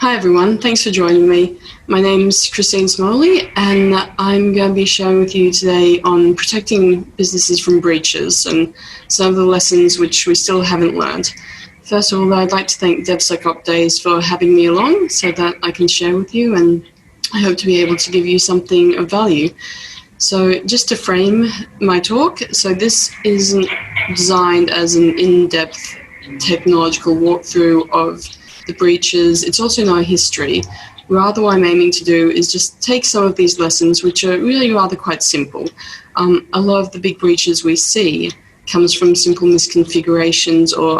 Hi everyone, thanks for joining me. My name's Christine Smalley and I'm going to be sharing with you today on protecting businesses from breaches and some of the lessons which we still haven't learned. First of all, I'd like to thank DevSecOps Days for having me along so that I can share with you, and I hope to be able to give you something of value. So just to frame my talk, so this isn't designed as an in-depth technological walkthrough of the breaches. It's also not a history. Rather, what I'm aiming to do is just take some of these lessons, which are really rather quite simple. A lot of the big breaches we see comes from simple misconfigurations or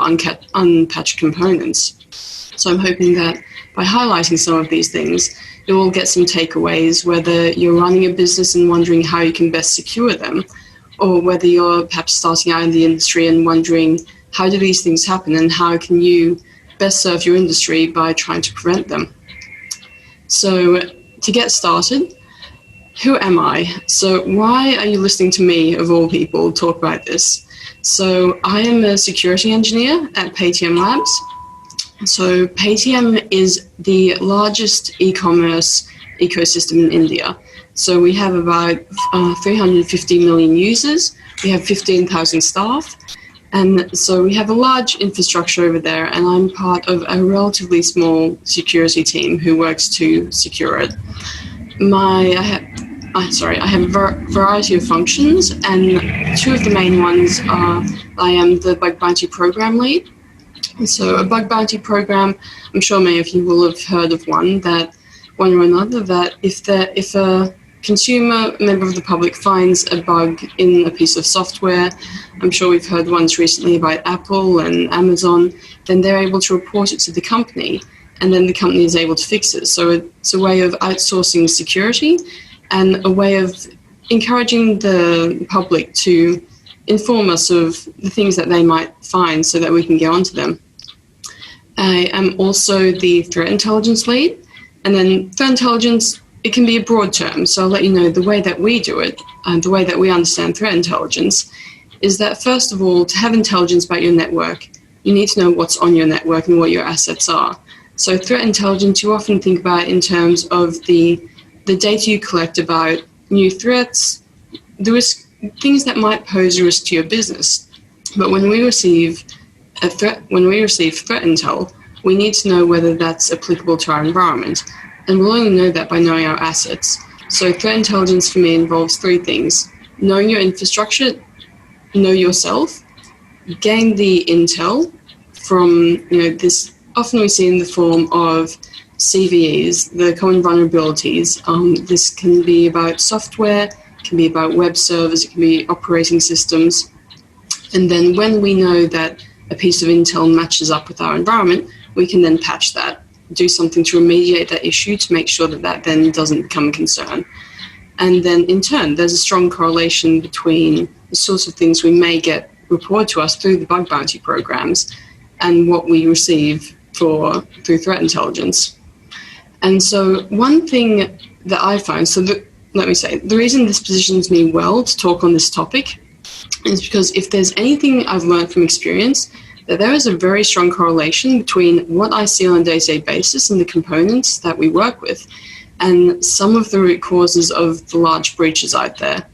unpatched components. So I'm hoping that by highlighting some of these things, you will get some takeaways, whether you're running a business and wondering how you can best secure them, or whether you're perhaps starting out in the industry and wondering how do these things happen and how can you best serve your industry by trying to prevent them. So to get started, who am I? So why are you listening to me, of all people, talk about this? So I am a security engineer at Paytm Labs. So Paytm is the largest e-commerce ecosystem in India. So we have about 350 million users. We have 15,000 staff. And so we have a large infrastructure over there, and I'm part of a relatively small security team who works to secure it. I have a variety of functions, and two of the main ones are I am the bug bounty program lead. So a bug bounty program, I'm sure many of you will have heard of one or another, that if a consumer member of the public finds a bug in a piece of software, I'm sure we've heard ones recently about Apple and Amazon, then they're able to report it to the company, and then the company is able to fix it. So it's a way of outsourcing security and a way of encouraging the public to inform us of the things that they might find so that we can get onto them. I am also the threat intelligence lead, and then threat intelligence, it can be a broad term, so I'll let you know the way that we do it and the way that we understand threat intelligence is that, first of all, to have intelligence about your network, you need to know what's on your network and what your assets are. So threat intelligence, you often think about in terms of the data you collect about new threats, the risk, things that might pose a risk to your business. But when we receive threat intel, we need to know whether that's applicable to our environment. And we'll only know that by knowing our assets. So threat intelligence for me involves three things: knowing your infrastructure, know yourself, gain the intel from, this often we see in the form of CVEs, the common vulnerabilities. This can be about software, it can be about web servers, it can be operating systems. And then when we know that a piece of intel matches up with our environment, we can then patch that, do something to remediate that issue to make sure that then doesn't become a concern. And then in turn, there's a strong correlation between the sorts of things we may get reported to us through the bug bounty programs and what we receive through threat intelligence. And so one thing that I find, the reason this positions me well to talk on this topic is because if there's anything I've learned from experience, that there is a very strong correlation between what I see on a day-to-day basis and the components that we work with and some of the root causes of the large breaches out there.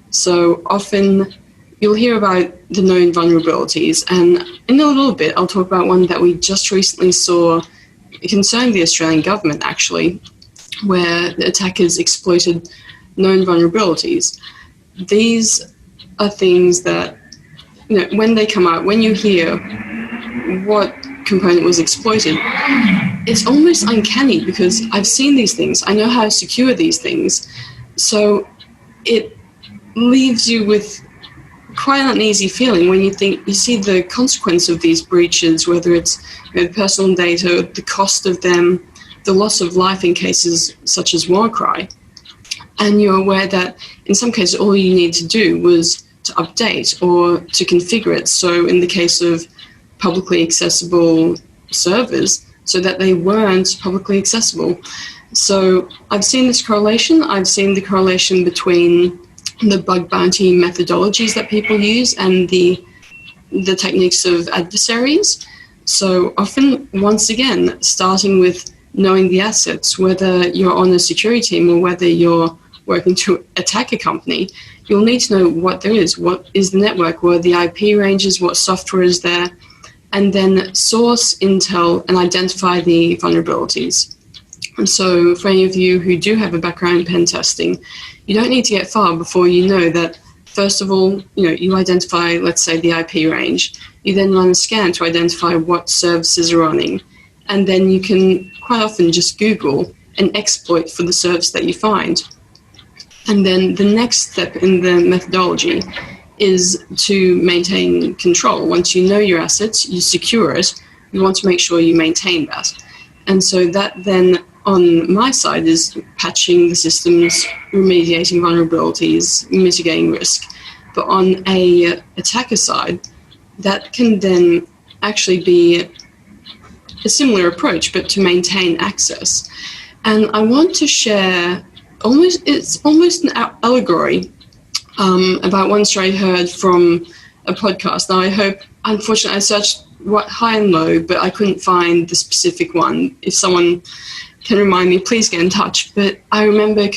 So often you'll hear about the known vulnerabilities, and in a little bit I'll talk about one that we just recently saw concern the Australian government actually, where the attackers exploited known vulnerabilities. These are things that, when they come out, when you hear what component was exploited, it's almost uncanny because I've seen these things. I know how to secure these things. So it leaves you with quite an uneasy feeling when you see the consequence of these breaches, whether it's personal data, the cost of them, the loss of life in cases such as WannaCry. And you're aware that in some cases all you need to do was to update or to configure it. So in the case of publicly accessible servers, so that they weren't publicly accessible. So I've seen this correlation. I've seen the correlation between the bug bounty methodologies that people use and the techniques of adversaries. So often, once again, starting with knowing the assets, whether you're on a security team or whether you're working to attack a company, you'll need to know what there is, what is the network, what are the IP ranges, what software is there, and then source intel and identify the vulnerabilities. And so for any of you who do have a background in pen testing, you don't need to get far before you know that, first of all, you identify, let's say, the IP range. You then run a scan to identify what services are running. And then you can quite often just Google an exploit for the service that you find. And then the next step in the methodology is to maintain control. Once you know your assets, you secure it, you want to make sure you maintain that. And so that then, on my side, is patching the systems, remediating vulnerabilities, mitigating risk. But on a attacker side, that can then actually be a similar approach, but to maintain access. And I want to share it's almost an allegory about one story I heard from a podcast. Now, I hope, unfortunately, I searched high and low, but I couldn't find the specific one. If someone can remind me, please get in touch. But I remember a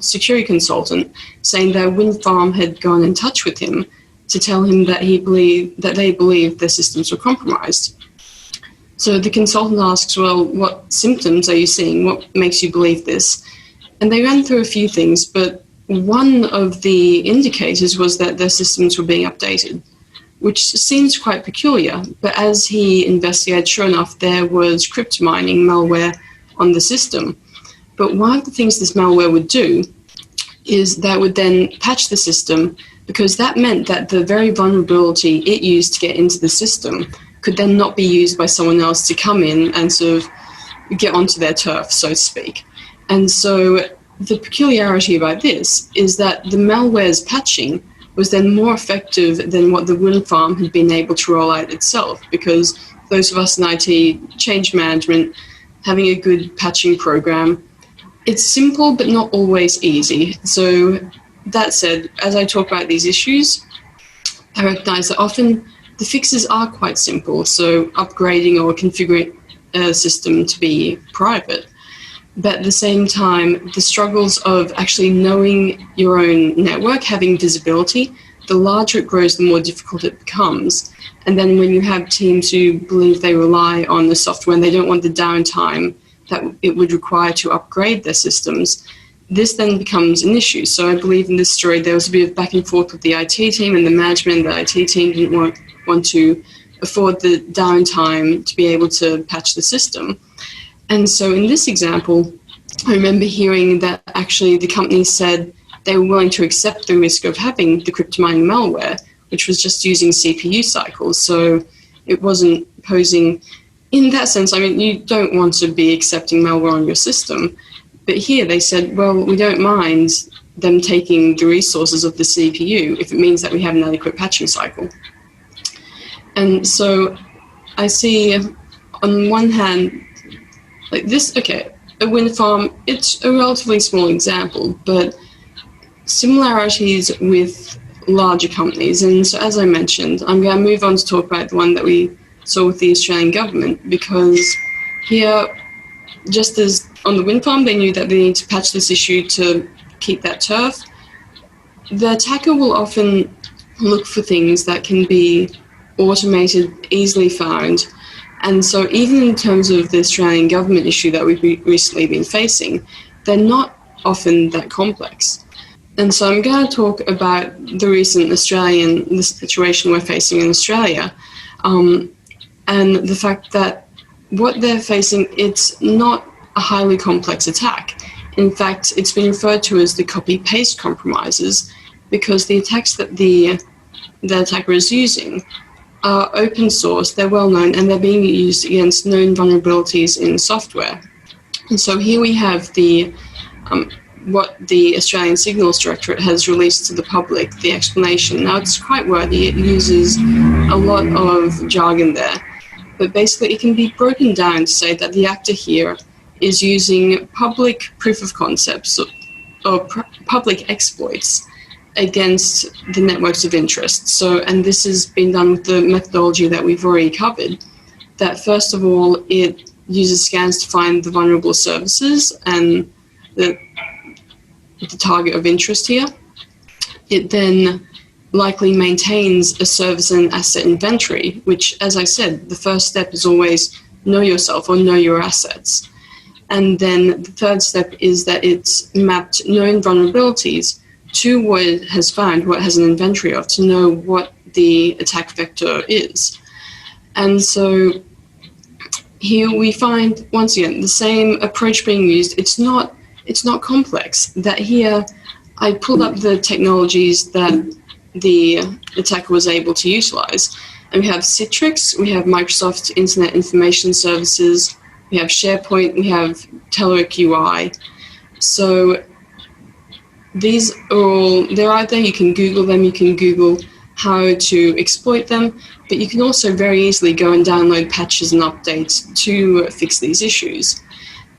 security consultant saying that wind farm had gone in touch with him to tell him that they believed their systems were compromised. So the consultant asks, well, what symptoms are you seeing? What makes you believe this? And they ran through a few things, but one of the indicators was that their systems were being updated, which seems quite peculiar. But as he investigated, sure enough, there was crypto mining malware on the system. But one of the things this malware would do is that would then patch the system, because that meant that the very vulnerability it used to get into the system could then not be used by someone else to come in and sort of get onto their turf, so to speak. And so the peculiarity about this is that the malware's patching was then more effective than what the wind farm had been able to roll out itself, because those of us in IT, change management, having a good patching program, it's simple but not always easy. So that said, as I talk about these issues, I recognize that often the fixes are quite simple, so upgrading or configuring a system to be private. But at the same time, the struggles of actually knowing your own network, having visibility, the larger it grows, the more difficult it becomes. And then when you have teams who believe they rely on the software and they don't want the downtime that it would require to upgrade their systems, this then becomes an issue. So I believe in this story there was a bit of back and forth with the IT team and the management. The IT team didn't want to afford the downtime to be able to patch the system. And so in this example, I remember hearing that actually the company said they were willing to accept the risk of having the crypto mining malware, which was just using CPU cycles. So it wasn't posing, in that sense, I mean, you don't want to be accepting malware on your system. But here they said, well, we don't mind them taking the resources of the CPU if it means that we have an adequate patching cycle. And so I see on one hand, like this, okay, a wind farm, it's a relatively small example, but similarities with larger companies. And so as I mentioned, I'm going to move on to talk about the one that we saw with the Australian government, because here, just as on the wind farm, they knew that they need to patch this issue to keep that turf. The attacker will often look for things that can be automated, easily found. And so even in terms of the Australian government issue that we've recently been facing, they're not often that complex. And so I'm going to talk about the recent the situation we're facing in Australia, and the fact that what they're facing, it's not a highly complex attack. In fact, it's been referred to as the copy-paste compromises, because the attacks that the attacker is using are open source, they're well known, and they're being used against known vulnerabilities in software. And so here we have what the Australian Signals Directorate has released to the public, the explanation. Now, it's quite wordy, it uses a lot of jargon there, but basically it can be broken down to say that the actor here is using public proof of concepts or public exploits against the networks of interest. So, and this has been done with the methodology that we've already covered, that first of all, it user scans to find the vulnerable services and the target of interest here. It then likely maintains a service and asset inventory, which, as I said, the first step is always know yourself or know your assets. And then the third step is that it's mapped known vulnerabilities to what it has found, what it has an inventory of, to know what the attack vector is. And so here we find, once again, the same approach being used. It's not complex. That here I pulled up the technologies that the attacker was able to utilize. And we have Citrix, we have Microsoft Internet Information Services, we have SharePoint, we have Telerik UI. So these are all, they're out there, you can Google them, you can Google how to exploit them, but you can also very easily go and download patches and updates to fix these issues.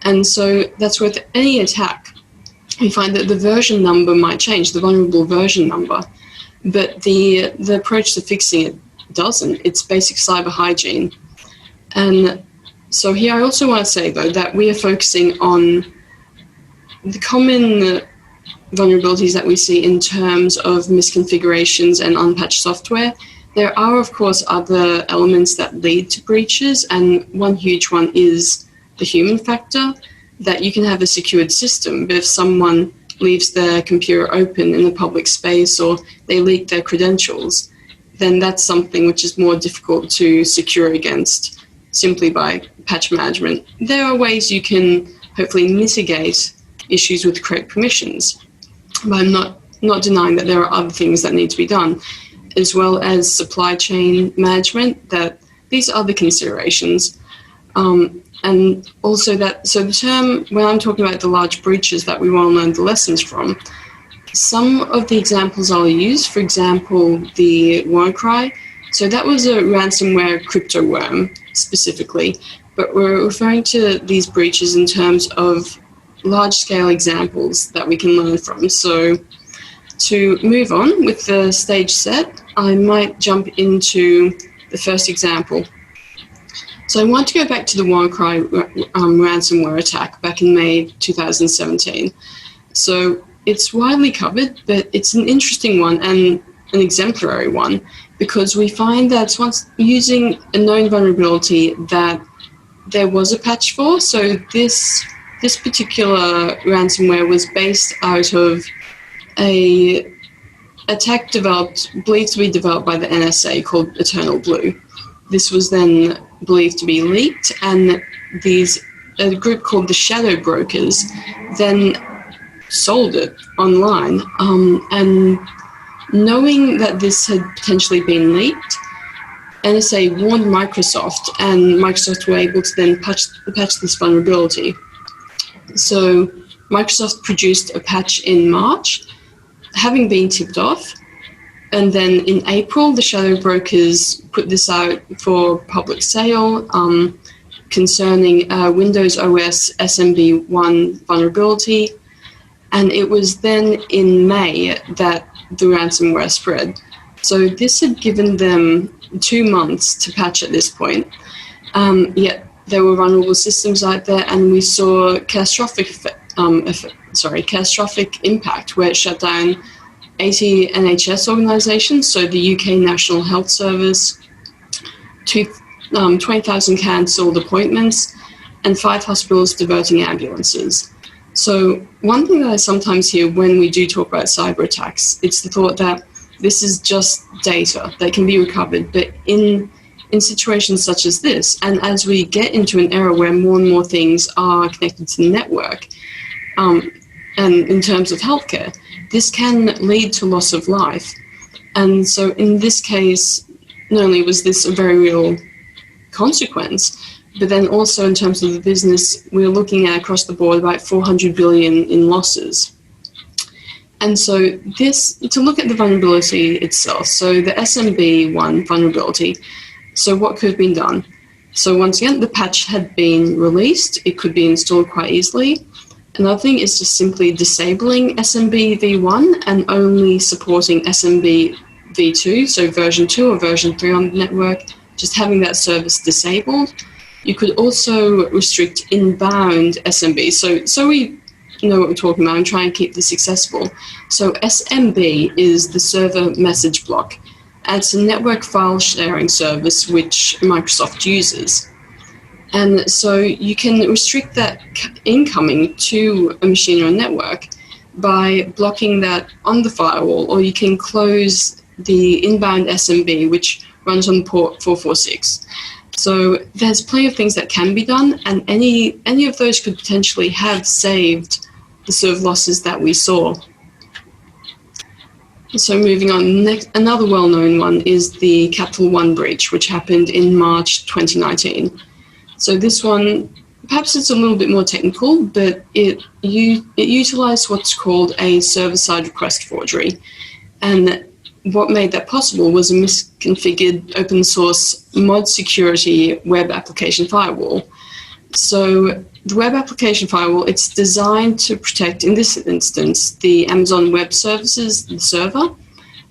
And so that's with any attack. We find that the version number might change, the vulnerable version number, but the approach to fixing it doesn't. It's basic cyber hygiene. And so here I also want to say, though, that we are focusing on the common vulnerabilities that we see in terms of misconfigurations and unpatched software. There are, of course, other elements that lead to breaches, and one huge one is the human factor, that you can have a secured system, but if someone leaves their computer open in a public space or they leak their credentials, then that's something which is more difficult to secure against simply by patch management. There are ways you can hopefully mitigate issues with correct permissions, but I'm not denying that there are other things that need to be done, as well as supply chain management, that these are the considerations. And also that, so the term, when I'm talking about the large breaches that we want to learn the lessons from, some of the examples I'll use, for example, the WannaCry. So that was a ransomware crypto worm specifically, but we're referring to these breaches in terms of large-scale examples that we can learn from. So to move on with the stage set, I might jump into the first example. So I want to go back to the WannaCry ransomware attack back in May 2017. So it's widely covered, but it's an interesting one and an exemplary one, because we find that once using a known vulnerability that there was a patch for. So this particular ransomware was based out of a attack believed to be developed by the NSA called Eternal Blue. This was then believed to be leaked, and a group called the Shadow Brokers then sold it online. And knowing that this had potentially been leaked, NSA warned Microsoft, and Microsoft were able to then patch this vulnerability. So Microsoft produced a patch in March, having been tipped off, and then in April, the Shadow Brokers put this out for public sale concerning Windows OS SMB1 vulnerability. And it was then in May that the ransomware spread. So this had given them 2 months to patch at this point. Yet there were vulnerable systems out there, and we saw catastrophic impact, where it shut down 80 NHS organisations, so the UK National Health Service, 20,000 cancelled appointments, and 5 hospitals diverting ambulances. So one thing that I sometimes hear when we do talk about cyber attacks, it's the thought that this is just data that can be recovered, but in situations such as this, and as we get into an era where more and more things are connected to the network, and in terms of healthcare, this can lead to loss of life. And so in this case, not only was this a very real consequence, but then also in terms of the business, we're looking at across the board about 400 billion in losses. And so to look at the vulnerability itself, so the SMB1 vulnerability, so what could have been done? So once again, the patch had been released, it could be installed quite easily. Another thing is just simply disabling SMB v1 and only supporting SMB v2, so version 2 or version 3 on the network, just having that service disabled. You could also restrict inbound SMB. So we know what we're talking about and try and keep this accessible. So SMB is the server message block. And it's a network file sharing service which Microsoft uses. And so you can restrict that incoming to a machine or a network by blocking that on the firewall, or you can close the inbound SMB, which runs on port 446. So there's plenty of things that can be done, and any of those could potentially have saved the server losses that we saw. So moving on, another well-known one is the Capital One breach, which happened in March 2019. So this one, perhaps it's a little bit more technical, but it utilized what's called a server-side request forgery. And what made that possible was a misconfigured open source mod security web application firewall. So the web application firewall, it's designed to protect, in this instance, the Amazon Web Services, the server,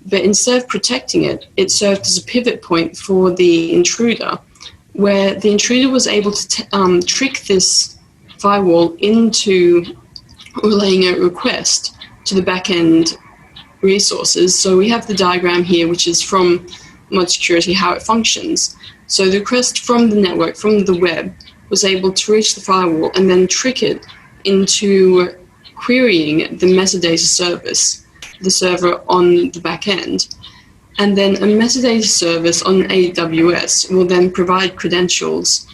but instead of protecting it, it served as a pivot point for the intruder, where the intruder was able to trick this firewall into relaying a request to the backend resources. So we have the diagram here, which is from mod security, how it functions. So the request from the network, from the web, was able to reach the firewall and then trick it into querying the metadata service, the server on the back end. And then a metadata service on AWS will then provide credentials.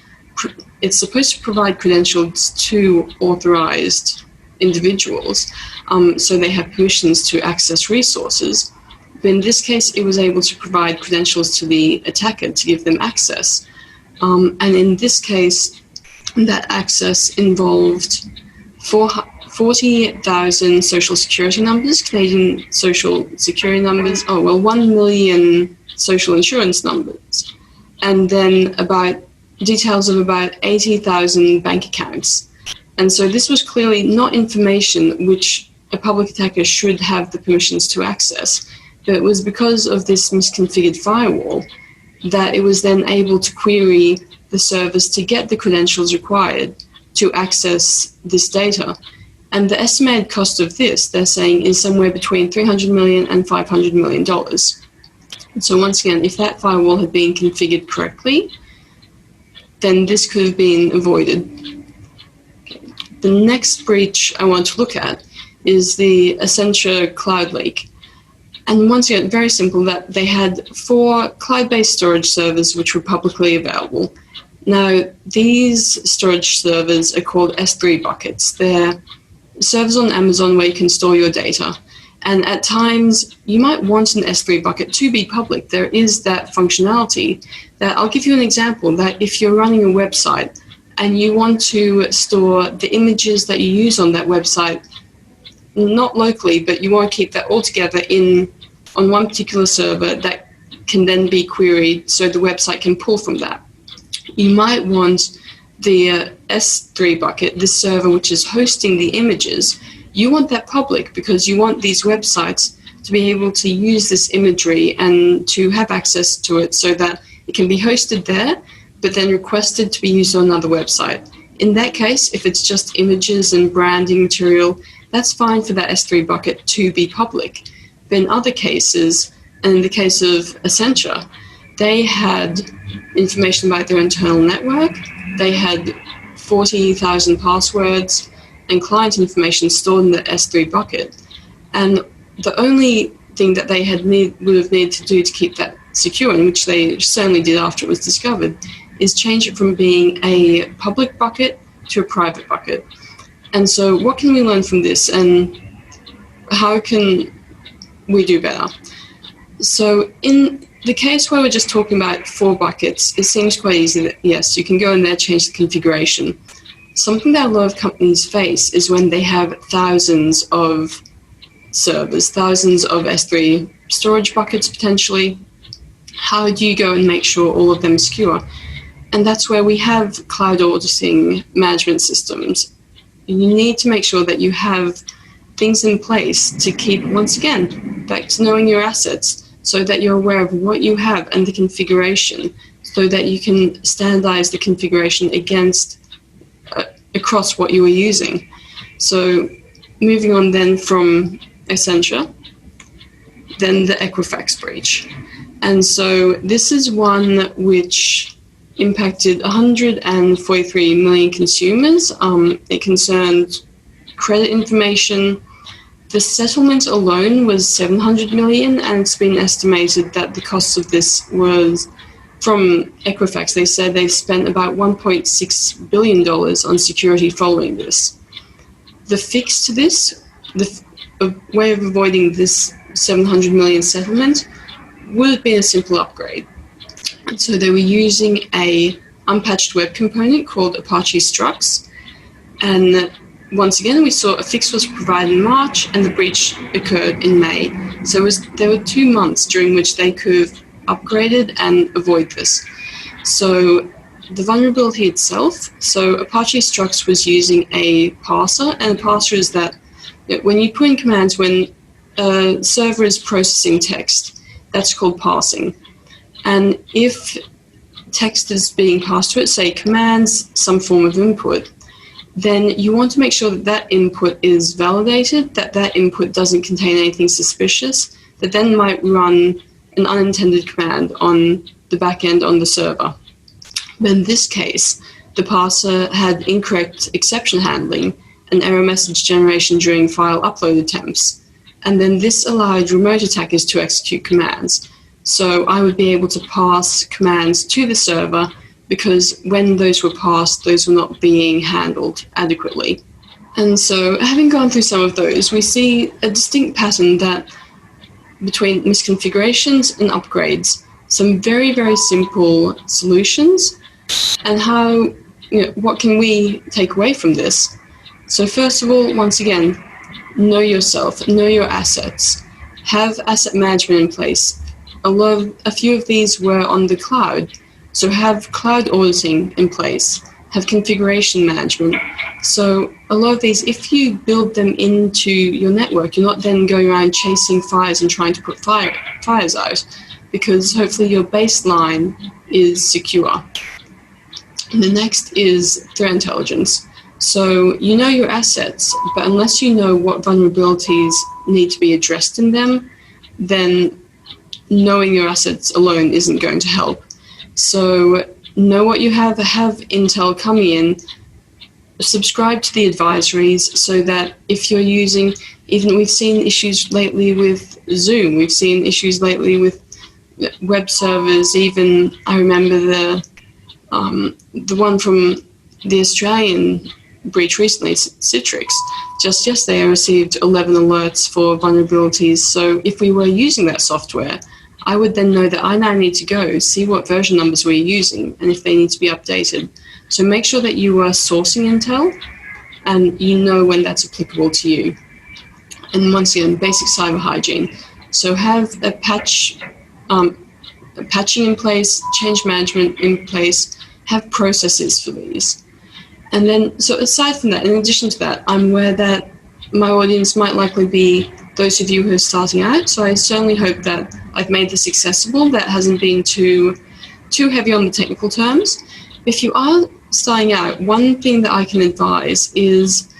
It's supposed to provide credentials to authorized individuals, so they have permissions to access resources. But in this case, it was able to provide credentials to the attacker to give them access. And in this case, that access involved 40,000 social security numbers, Canadian social security numbers, 1 million social insurance numbers, and then details of about 80,000 bank accounts. And so this was clearly not information which a public attacker should have the permissions to access, but it was because of this misconfigured firewall that it was then able to query the service to get the credentials required to access this data. And the estimated cost of this, they're saying, is somewhere between $300 million and $500 million. So once again, if that firewall had been configured correctly, then this could have been avoided. The next breach I want to look at is the Accenture cloud leak. And once again, very simple, that they had 4 cloud-based storage servers which were publicly available. Now, these storage servers are called S3 buckets. They're servers on Amazon where you can store your data. And at times, you might want an S3 bucket to be public. There is that functionality. That I'll give you an example, that if you're running a website and you want to store the images that you use on that website, not locally, but you want to keep that all together on one particular server that can then be queried so the website can pull from that. You might want the S3 bucket, this server which is hosting the images, you want that public because you want these websites to be able to use this imagery and to have access to it so that it can be hosted there, but then requested to be used on another website. In that case, if it's just images and branding material, that's fine for that S3 bucket to be public. But in other cases, and in the case of Accenture, they had information about their internal network, they had 40,000 passwords and client information stored in the S3 bucket. And the only thing that they would have needed to do to keep that secure, and which they certainly did after it was discovered, is change it from being a public bucket to a private bucket. And so what can we learn from this, and how can we do better? So in the case where we're just talking about 4 buckets, it seems quite easy that, yes, you can go in there, change the configuration. Something that a lot of companies face is when they have thousands of servers, thousands of S3 storage buckets potentially. How do you go and make sure all of them are secure? And that's where we have cloud auditing management systems. You need to make sure that you have things in place to keep, once again, back to knowing your assets, so that you're aware of what you have and the configuration so that you can standardize the configuration across what you were using. So moving on then from Essentia, then the Equifax breach. And so this is one which impacted 143 million consumers. It concerned credit information. The settlement alone was 700 million, and it's been estimated that the cost of this was, from Equifax, they said they've spent about $1.6 billion on security following this. The fix to this, the way of avoiding this 700 million settlement, would have been a simple upgrade. And so they were using a unpatched web component called Apache Struts. And once again, we saw a fix was provided in March and the breach occurred in May. So there were 2 months during which they could have upgraded and avoid this. So the vulnerability itself, so Apache Struts was using a parser, and a parser is that when you put in commands, when a server is processing text, that's called parsing. And if text is being passed to it, say commands, some form of input, then you want to make sure that that input is validated, that that input doesn't contain anything suspicious, that then might run an unintended command on the back end on the server. But in this case, the parser had incorrect exception handling and error message generation during file upload attempts. And then this allowed remote attackers to execute commands. So I would be able to pass commands to the server because when those were passed, those were not being handled adequately. And so having gone through some of those, we see a distinct pattern that between misconfigurations and upgrades, some very, very simple solutions, and how, what can we take away from this? So first of all, once again, know yourself, know your assets, have asset management in place. A few of these were on the cloud, so have cloud auditing in place, have configuration management. So a lot of these, if you build them into your network, you're not then going around chasing fires and trying to put fires out, because hopefully your baseline is secure. And the next is threat intelligence. So you know your assets, but unless you know what vulnerabilities need to be addressed in them, then knowing your assets alone isn't going to help. So know what you have intel coming in, subscribe to the advisories so that if you're using, even we've seen issues lately with Zoom, we've seen issues lately with web servers, even I remember the one from the Australian breach recently, Citrix. Just yesterday I received 11 alerts for vulnerabilities. So if we were using that software, I would then know that I now need to go see what version numbers we're using and if they need to be updated. So make sure that you are sourcing intel and you know when that's applicable to you. And once again, basic cyber hygiene. So have a patching in place, change management in place, have processes for these. And then, so aside from that, in addition to that, I'm aware that my audience might likely be those of you who are starting out, so I certainly hope that I've made this accessible, that hasn't been too heavy on the technical terms. If you are starting out, one thing that I can advise is,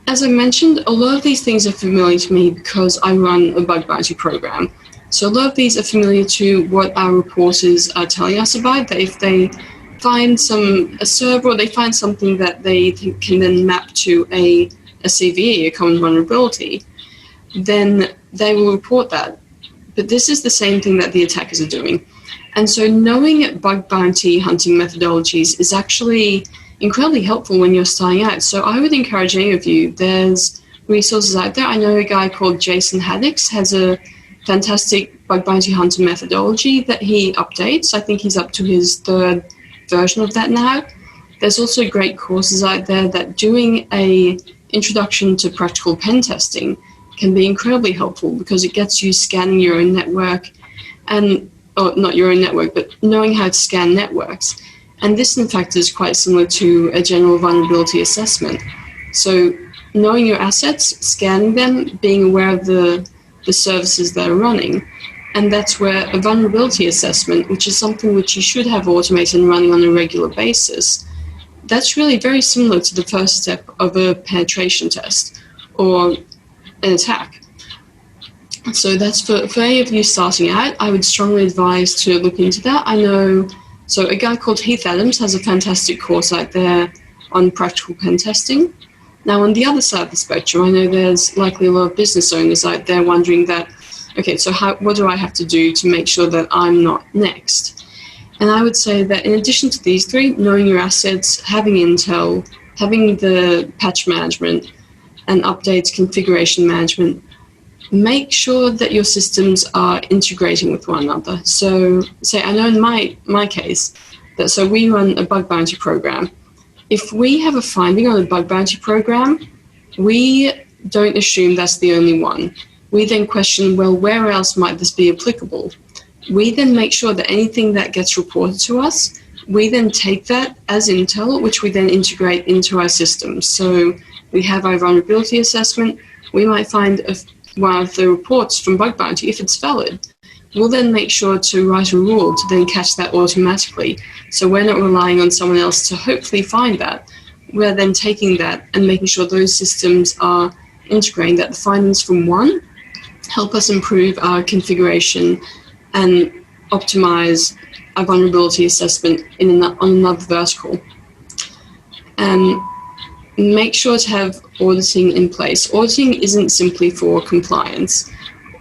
as I mentioned, a lot of these things are familiar to me because I run a bug bounty program. So a lot of these are familiar to what our reporters are telling us about, that if they find a server or they find something that they think can then map to a CVE, a common vulnerability, then they will report that. But this is the same thing that the attackers are doing. And so knowing bug bounty hunting methodologies is actually incredibly helpful when you're starting out. So I would encourage any of you, there's resources out there. I know a guy called Jason Haddix has a fantastic bug bounty hunter methodology that he updates. I think he's up to his 3rd version of that now. There's also great courses out there that doing a introduction to practical pen testing can be incredibly helpful because it gets you scanning your own network or not your own network, but knowing how to scan networks. And this, in fact, is quite similar to a general vulnerability assessment. So knowing your assets, scanning them, being aware of the services that are running, And that's where a vulnerability assessment, which is something which you should have automated and running on a regular basis, that's really very similar to the first step of a penetration test or an attack. So that's for any of you starting out, I would strongly advise to look into that. I know, so a guy called Heath Adams has a fantastic course out there on practical pen testing. Now, on the other side of the spectrum, I know there's likely a lot of business owners out there wondering that, okay, so what do I have to do to make sure that I'm not next? And I would say that in addition to these three, knowing your assets, having intel, having the patch management and updates, configuration management, make sure that your systems are integrating with one another. So say, I know in my case, that so we run a bug bounty program. If we have a finding on a bug bounty program, we don't assume that's the only one. We then question, well, where else might this be applicable? We then make sure that anything that gets reported to us, we then take that as intel, which we then integrate into our systems. So we have our vulnerability assessment. We might find one of the reports from bug bounty, if it's valid, we'll then make sure to write a rule to then catch that automatically. So we're not relying on someone else to hopefully find that. We're then taking that and making sure those systems are integrating, that the findings from one help us improve our configuration and optimize our vulnerability assessment on another vertical. And make sure to have auditing in place. Auditing isn't simply for compliance.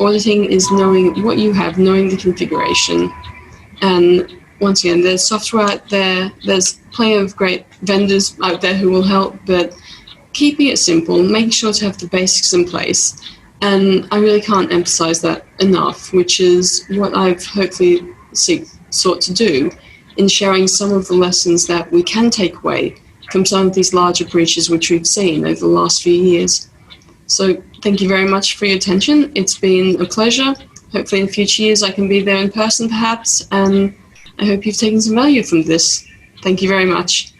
Auditing is knowing what you have, knowing the configuration. And once again, there's software out there, there's plenty of great vendors out there who will help, but keeping it simple, making sure to have the basics in place. And I really can't emphasize that enough, which is what I've hopefully sought to do in sharing some of the lessons that we can take away from some of these larger breaches which we've seen over the last few years. So thank you very much for your attention. It's been a pleasure. Hopefully in future years I can be there in person perhaps, and I hope you've taken some value from this. Thank you very much.